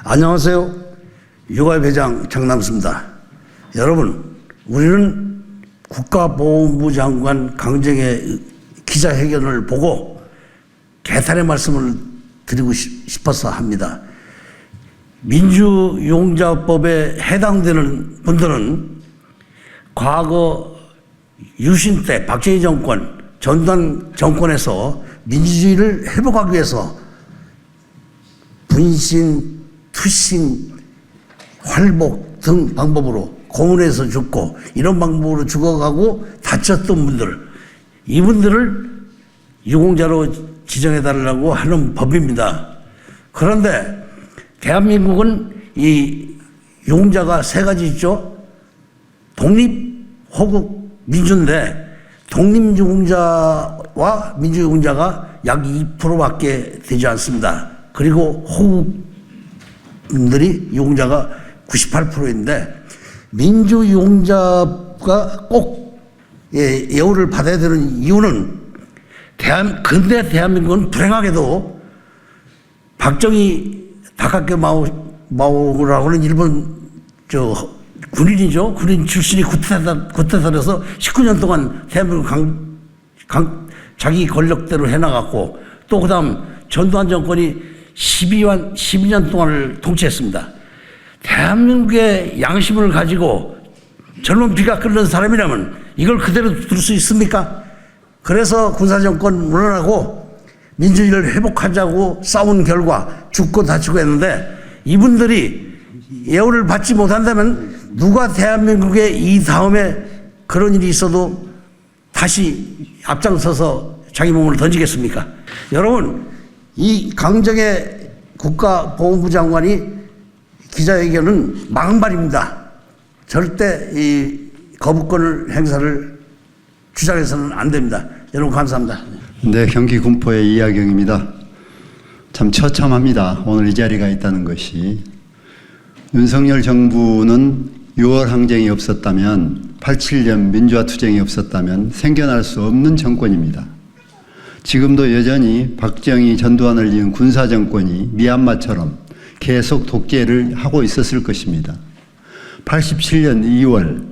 안녕하세요. 육아회장 정남수입니다. 여러분, 우리는 국가보훈부 장관 강정의 기자회견을 보고 개탄의 말씀을 드리고 싶어서 합니다. 민주유공자법에 해당되는 분들은 과거 유신 때 박정희 정권, 전두환 정권에서 민주주의를 회복하기 위해서 분신, 투신, 활복 등 방법으로 고문해서 죽고 이런 방법으로 죽어가고 다쳤던 분들, 이분들을 유공자로 지정해달라고 하는 법입니다. 그런데 대한민국은 이 유공자가 세 가지 있죠. 독립, 호국, 민주인데 독립유공자와 민주유공자가 약 2%밖에 되지 않습니다. 그리고 호국분들이 유공자가 98%인데 민주유공자가 꼭 예우를 받아야 되는 이유는 근대 대한민국은 불행하게도 박정희 다카케 마오라고 하는 일본 군인이죠. 군인 출신이 구태타를 해서 19년 동안 대한민국 자기 권력대로 해나갔고 또 그 다음 전두환 정권이 12년 동안을 통치했습니다. 대한민국의 양심을 가지고 젊은 피가 끓는 사람이라면 이걸 그대로 둘 수 있습니까? 그래서 군사정권 물러나고 민주주의를 회복하자고 싸운 결과 죽고 다치고 했는데 이분들이 예우를 받지 못한다면 누가 대한민국에 이 다음에 그런 일이 있어도 다시 앞장서서 자기 몸을 던지겠습니까? 여러분, 이 강정의 국가보훈부 장관이 기자회견은 망발입니다. 절대 이 거부권을 행사를 주장해서는 안 됩니다. 여러분 감사합니다. 네, 경기 군포의 이하경입니다. 참 처참합니다. 오늘 이 자리가 있다는 것이. 윤석열 정부는 6월 항쟁이 없었다면 87년 민주화 투쟁이 없었다면 생겨날 수 없는 정권입니다. 지금도 여전히 박정희, 전두환을 이은 군사정권이 미얀마처럼 계속 독재를 하고 있었을 것입니다. 87년 2월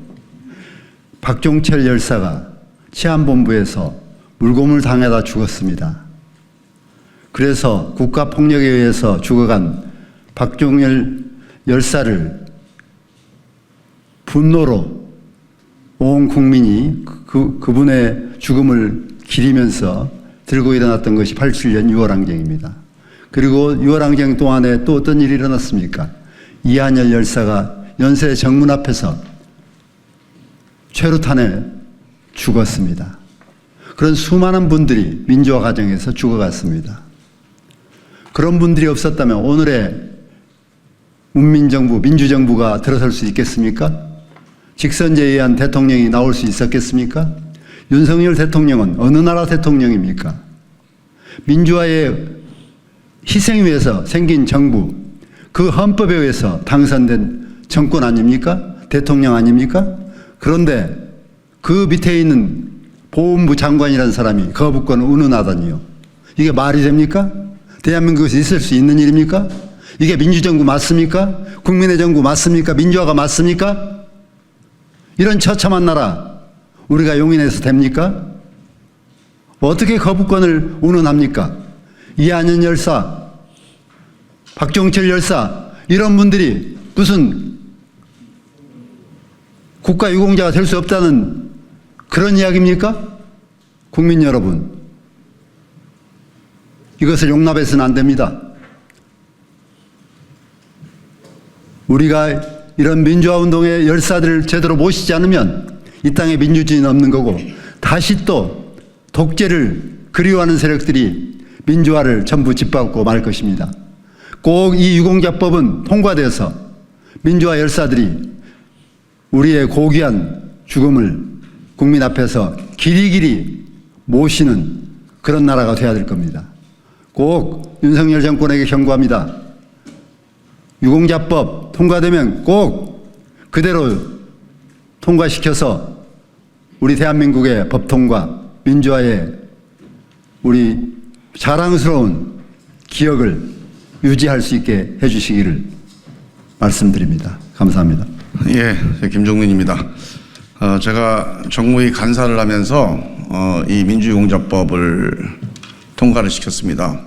박종철 열사가 치안본부에서 물고문을 당하다 죽었습니다. 그래서 국가폭력에 의해서 죽어간 박종철 열사를 분노로 온 국민이 그분의 죽음을 기리면서 들고 일어났던 것이 87년 6월 항쟁입니다. 그리고 6월 항쟁 동안에 또 어떤 일이 일어났습니까? 이한열 열사가 연세 정문 앞에서 최루탄에 죽었습니다. 그런 수많은 분들이 민주화 과정에서 죽어갔습니다. 그런 분들이 없었다면 오늘의 문민정부, 민주정부가 들어설 수 있겠습니까? 직선제에 의한 대통령이 나올 수 있었겠습니까? 윤석열 대통령은 어느 나라 대통령입니까? 민주화의 희생 위해서 생긴 정부, 그 헌법에 의해서 당선된 정권 아닙니까? 대통령 아닙니까? 그런데 그 밑에 있는 보훈부 장관이라는 사람이 거부권을 운운하다니요. 이게 말이 됩니까? 대한민국에서 있을 수 있는 일입니까? 이게 민주정부 맞습니까? 국민의 정부 맞습니까? 민주화가 맞습니까? 이런 처참한 나라 우리가 용인해서 됩니까? 어떻게 거부권을 운운합니까? 이한연 열사, 박종철 열사 이런 분들이 무슨 국가유공자가 될 수 없다는 그런 이야기입니까? 국민 여러분, 이것을 용납해서는 안 됩니다. 우리가 이런 민주화운동의 열사들을 제대로 모시지 않으면 이 땅에 민주주의는 없는 거고 다시 또 독재를 그리워하는 세력들이 민주화를 전부 짓밟고 말 것입니다. 꼭 이 유공자법은 통과돼서 민주화 열사들이 우리의 고귀한 죽음을 국민 앞에서 길이길이 모시는 그런 나라가 돼야 될 겁니다. 꼭 윤석열 정권에게 경고합니다. 유공자법 통과되면 꼭 그대로 통과시켜서 우리 대한민국의 법통과 민주화의 우리 자랑스러운 기억을 유지할 수 있게 해주시기를 말씀드립니다. 감사합니다. 예, 김종민입니다. 제가 정무위 간사를 하면서 이 민주유공자법을 통과를 시켰습니다.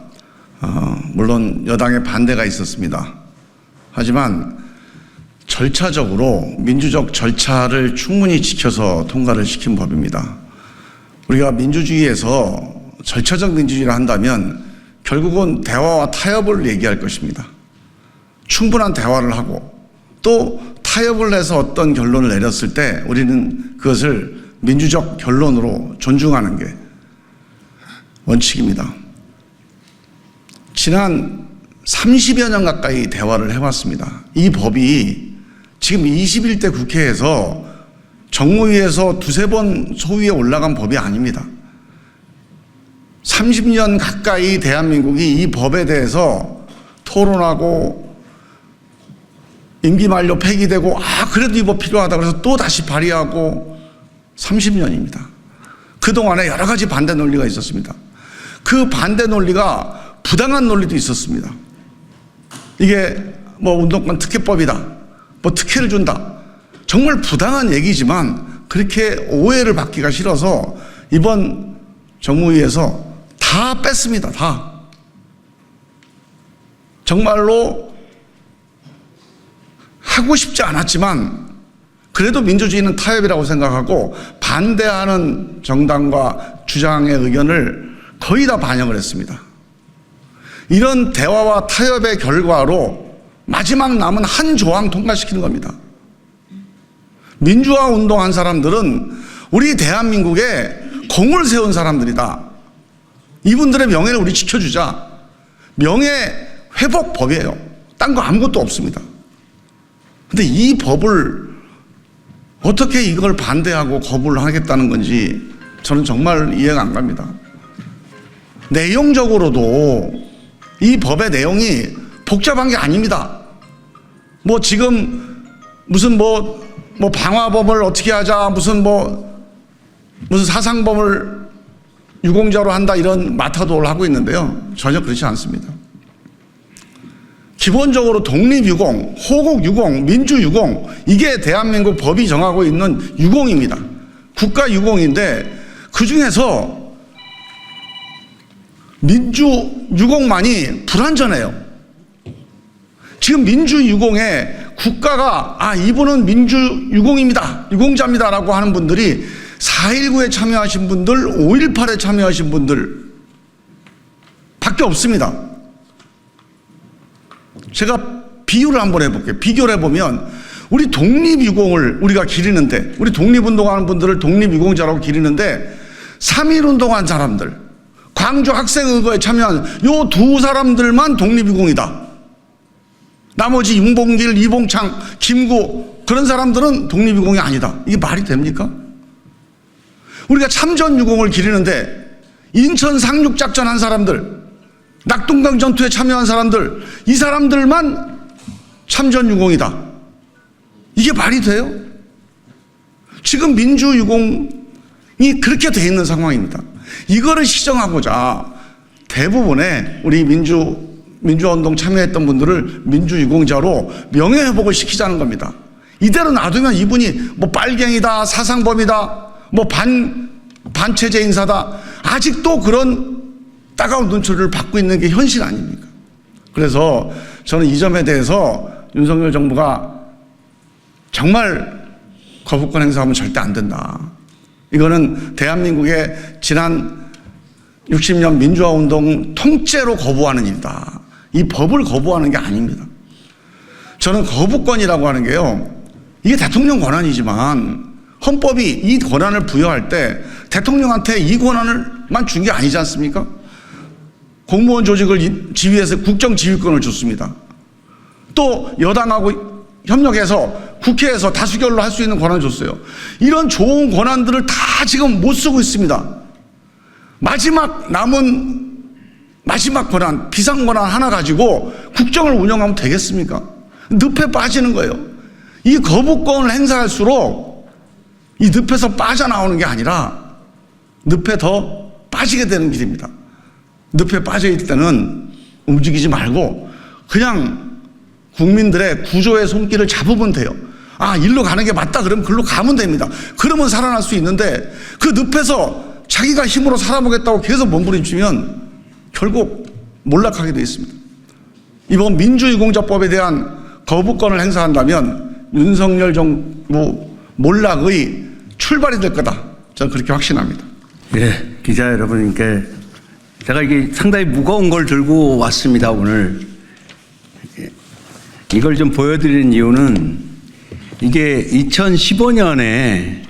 물론 여당의 반대가 있었습니다. 하지만 절차적으로 민주적 절차를 충분히 지켜서 통과를 시킨 법입니다. 우리가 민주주의에서 절차적 민주주의를 한다면 결국은 대화와 타협을 얘기할 것입니다. 충분한 대화를 하고 또 타협을 해서 어떤 결론을 내렸을 때 우리는 그것을 민주적 결론으로 존중하는 게 원칙입니다. 지난 30여 년 가까이 대화를 해왔습니다. 이 법이 지금 21대 국회에서 정무위에서 두세 번 소위에 올라간 법이 아닙니다. 30년 가까이 대한민국이 이 법에 대해서 토론하고 임기 만료 폐기되고 그래도 이 법 필요하다 그래서 또 다시 발의하고 30년입니다. 그동안에 여러 가지 반대 논리가 있었습니다. 그 반대 논리가 부당한 논리도 있었습니다. 이게 뭐 운동권 특혜법이다. 뭐 특혜를 준다. 정말 부당한 얘기지만 그렇게 오해를 받기가 싫어서 이번 정무위에서 다 뺐습니다. 다. 정말로 하고 싶지 않았지만 그래도 민주주의는 타협이라고 생각하고 반대하는 정당과 주장의 의견을 거의 다 반영을 했습니다. 이런 대화와 타협의 결과로 마지막 남은 한 조항 통과시키는 겁니다. 민주화 운동한 사람들은 우리 대한민국에 공을 세운 사람들이다. 이분들의 명예를 우리 지켜주자. 명예회복법이에요. 딴 거 아무것도 없습니다. 근데 이 법을 어떻게 이걸 반대하고 거부를 하겠다는 건지 저는 정말 이해가 안 갑니다. 내용적으로도 이 법의 내용이 복잡한 게 아닙니다. 뭐 지금 무슨 뭐 방화범을 어떻게 하자, 무슨 사상범을 유공자로 한다 이런 마타도를 하고 있는데요. 전혀 그렇지 않습니다. 기본적으로 독립유공, 호국유공, 민주유공 이게 대한민국 법이 정하고 있는 유공입니다. 국가유공인데 그중에서 민주유공만이 불완전해요. 지금 민주유공에 국가가 이분은 민주유공입니다. 유공자입니다. 라고 하는 분들이 4.19에 참여하신 분들, 5.18에 참여하신 분들 밖에 없습니다. 제가 비유를 한번 해볼게요. 비교를 해보면 우리 독립유공을 우리가 기리는데 우리 독립운동하는 분들을 독립유공자라고 기리는데 3.1운동한 사람들, 광주 학생의거에 참여한 요 두 사람들만 독립유공이다. 나머지 윤봉길, 이봉창, 김구 그런 사람들은 독립유공이 아니다. 이게 말이 됩니까? 우리가 참전유공을 기리는데 인천 상륙작전 한 사람들, 낙동강 전투에 참여한 사람들, 이 사람들만 참전유공이다. 이게 말이 돼요? 지금 민주유공이 그렇게 돼 있는 상황입니다. 이거를 시정하고자 대부분의 우리 민주화운동 참여했던 분들을 민주유공자로 명예회복을 시키자는 겁니다. 이대로 놔두면 이분이 뭐 빨갱이다, 사상범이다, 뭐 반체제 인사다, 아직도 그런 따가운 눈초리를 받고 있는 게 현실 아닙니까? 그래서 저는 이 점에 대해서 윤석열 정부가 정말 거부권 행사하면 절대 안 된다. 이거는 대한민국의 지난 60년 민주화운동 통째로 거부하는 일이다. 이 법을 거부하는 게 아닙니다. 저는 거부권이라고 하는 게요, 이게 대통령 권한이지만 헌법이 이 권한을 부여할 때 대통령한테 이 권한을만 준 게 아니지 않습니까? 공무원 조직을 지휘해서 국정지휘권을 줬습니다. 또 여당하고 협력해서 국회에서 다수결로 할 수 있는 권한을 줬어요. 이런 좋은 권한들을 다 지금 못 쓰고 있습니다. 남은 마지막 권한, 비상권한 하나 가지고 국정을 운영하면 되겠습니까? 늪에 빠지는 거예요. 이 거부권을 행사할수록 이 늪에서 빠져나오는 게 아니라 늪에 더 빠지게 되는 길입니다. 늪에 빠져있을 때는 움직이지 말고 그냥 국민들의 구조의 손길을 잡으면 돼요. 아, 일로 가는 게 맞다 그러면 글로 가면 됩니다. 그러면 살아날 수 있는데 그 늪에서 자기가 힘으로 살아보겠다고 계속 몸부림치면 결국 몰락하게 되어 있습니다. 이번 민주유공자법에 대한 거부권을 행사한다면 윤석열 정부 몰락의 출발이 될 거다. 저는 그렇게 확신합니다. 예, 기자 여러분께 제가 이게 상당히 무거운 걸 들고 왔습니다, 오늘. 이걸 좀 보여드리는 이유는 이게 2015년에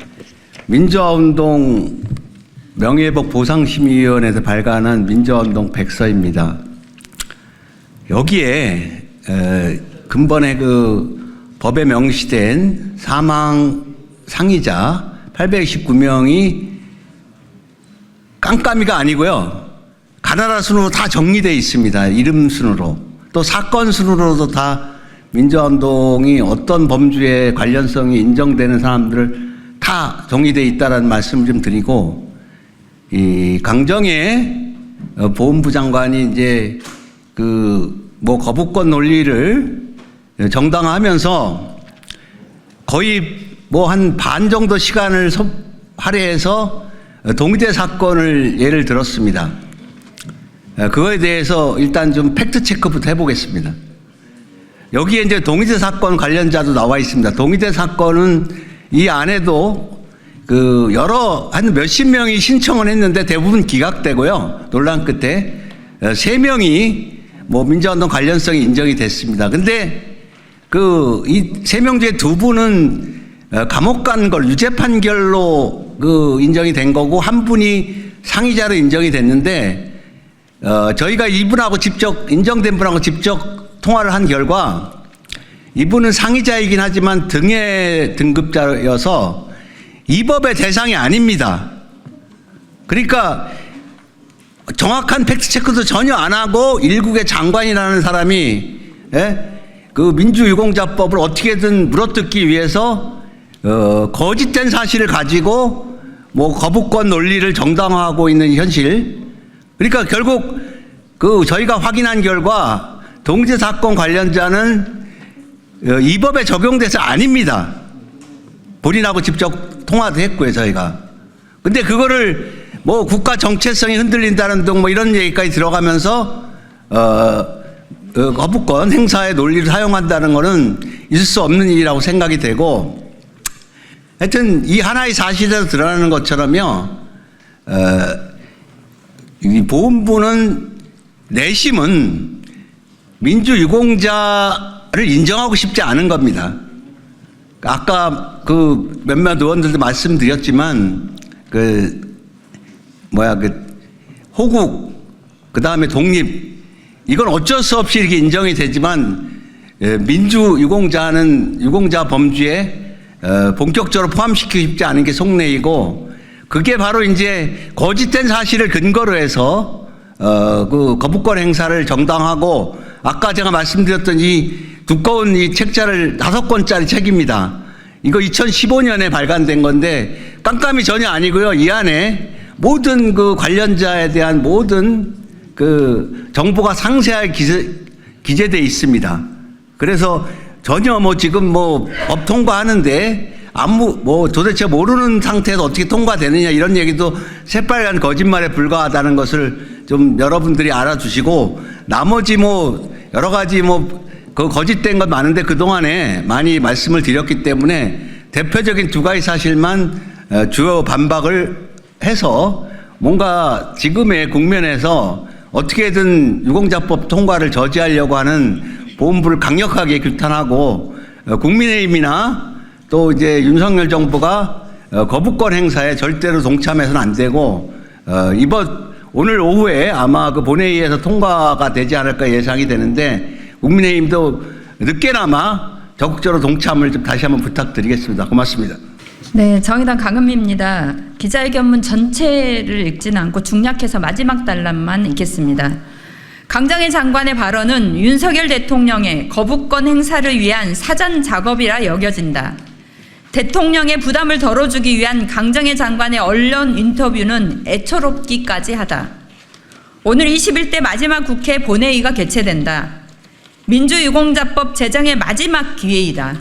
민주화운동 명예회복 보상심의위원회에서 발간한 민주화운동 백서입니다. 여기에 근본에 그 법에 명시된 사망 상이자 829명이 깜깜이가 아니고요. 가나다 순으로 다 정리되어 있습니다. 이름 순으로. 또 사건 순으로도 다 민주화운동이 어떤 범죄에 관련성이 인정되는 사람들을 다 정리되어 있다는 말씀을 좀 드리고, 이 강정의 보훈부 장관이 이제 그 뭐 거부권 논리를 정당화하면서 거의 뭐 한 반 정도 시간을 할애해서 동의대 사건을 예를 들었습니다. 그거에 대해서 일단 좀 팩트 체크부터 해보겠습니다. 여기에 이제 동의대 사건 관련자도 나와 있습니다. 동의대 사건은 이 안에도 그 여러 한 몇십 명이 신청을 했는데 대부분 기각되고요. 논란 끝에 3명이 뭐 민주화운동 관련성이 인정이 됐습니다. 근데 그 이 3명 중에 2분은 감옥 간 걸 유죄 판결로 그 인정이 된 거고, 한 분이 상의자로 인정이 됐는데 저희가 이분하고 직접 인정된 분하고 직접 통화를 한 결과 이분은 상의자이긴 하지만 등해 등급자여서 이 법의 대상이 아닙니다. 그러니까 정확한 팩트 체크도 전혀 안 하고 일국의 장관이라는 사람이 그 민주유공자법을 어떻게든 물어뜯기 위해서 거짓된 사실을 가지고 뭐 거부권 논리를 정당화하고 있는 현실. 그러니까 결국 그 저희가 확인한 결과 동의대 사건 관련자는 이 법에 적용돼서 아닙니다. 본인하고 직접 통화도 했고요, 저희가. 근데 그거를 뭐 국가 정체성이 흔들린다는 등 뭐 이런 얘기까지 들어가면서 거부권 행사의 논리를 사용한다는 거는 있을 수 없는 일이라고 생각이 되고, 하여튼 이 하나의 사실에서 드러나는 것처럼요, 이 보훈부는 내심은 민주유공자를 인정하고 싶지 않은 겁니다. 아까 그 몇몇 의원들도 말씀드렸지만 호국, 그 다음에 독립, 이건 어쩔 수 없이 이렇게 인정이 되지만 민주유공자는 유공자 범주에 본격적으로 포함시키고 싶지 않은 게 속내이고, 그게 바로 이제 거짓된 사실을 근거로 해서 그 거부권 행사를 정당하고, 아까 제가 말씀드렸던 이 두꺼운 이 책자를 5권짜리 책입니다. 이거 2015년에 발간된 건데 깜깜이 전혀 아니고요. 이 안에 모든 그 관련자에 대한 모든 그 정보가 상세하게 기재되어 있습니다. 그래서 전혀 뭐 지금 뭐 법 통과하는데 뭐 도대체 모르는 상태에서 어떻게 통과되느냐 이런 얘기도 새빨간 거짓말에 불과하다는 것을 좀 여러분들이 알아주시고, 나머지 뭐 여러 가지 뭐 그 거짓된 것 많은데 그동안에 많이 말씀을 드렸기 때문에 대표적인 2가지 사실만 주요 반박을 해서 뭔가 지금의 국면에서 어떻게든 유공자법 통과를 저지하려고 하는 보훈부를 강력하게 규탄하고, 국민의힘이나 또 이제 윤석열 정부가 거부권 행사에 절대로 동참해서는 안 되고, 오늘 오후에 아마 그 본회의에서 통과가 되지 않을까 예상이 되는데, 국민의힘도 늦게나마 적극적으로 동참을 좀 다시 한번 부탁드리겠습니다. 고맙습니다. 네, 정의당 강은미입니다. 기자회견문 전체를 읽지는 않고 중략해서 마지막 단락만 읽겠습니다. 강정희 장관의 발언은 윤석열 대통령의 거부권 행사를 위한 사전 작업이라 여겨진다. 대통령의 부담을 덜어주기 위한 강정희 장관의 언론 인터뷰는 애처롭기까지 하다. 오늘 21대 마지막 국회 본회의가 개최된다. 민주유공자법 제정의 마지막 기회이다.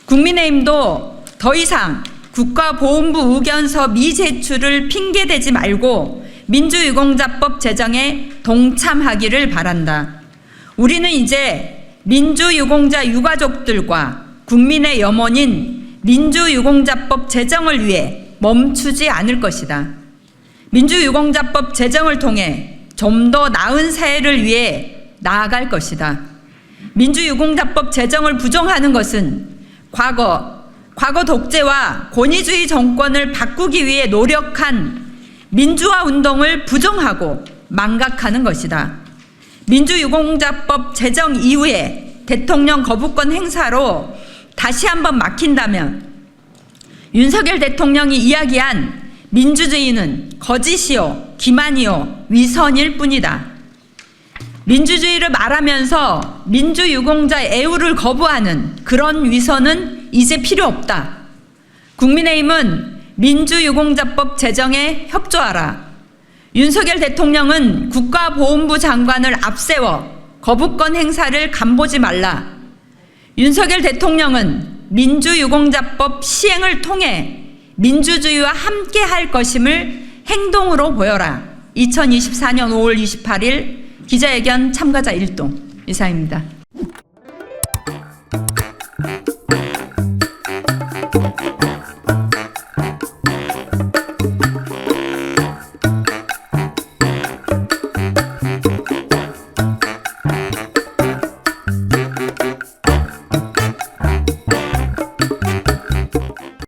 국민의힘도 더 이상 국가보훈부 의견서 미제출을 핑계대지 말고 민주유공자법 제정에 동참하기를 바란다. 우리는 이제 민주유공자 유가족들과 국민의 염원인 민주유공자법 제정을 위해 멈추지 않을 것이다. 민주유공자법 제정을 통해 좀 더 나은 사회를 위해 나아갈 것이다. 민주유공자법 제정을 부정하는 것은 과거 독재와 권위주의 정권을 바꾸기 위해 노력한 민주화 운동을 부정하고 망각하는 것이다. 민주유공자법 제정 이후에 대통령 거부권 행사로 다시 한번 막힌다면 윤석열 대통령이 이야기한 민주주의는 거짓이요, 기만이요, 위선일 뿐이다. 민주주의를 말하면서 민주유공자 애우를 거부하는 그런 위선은 이제 필요 없다. 국민의힘은 민주유공자법 제정에 협조하라. 윤석열 대통령은 국가보훈부 장관을 앞세워 거부권 행사를 간보지 말라. 윤석열 대통령은 민주유공자법 시행을 통해 민주주의와 함께 할 것임을 행동으로 보여라. 2024년 5월 28일 기자회견 참가자 일동 이상입니다.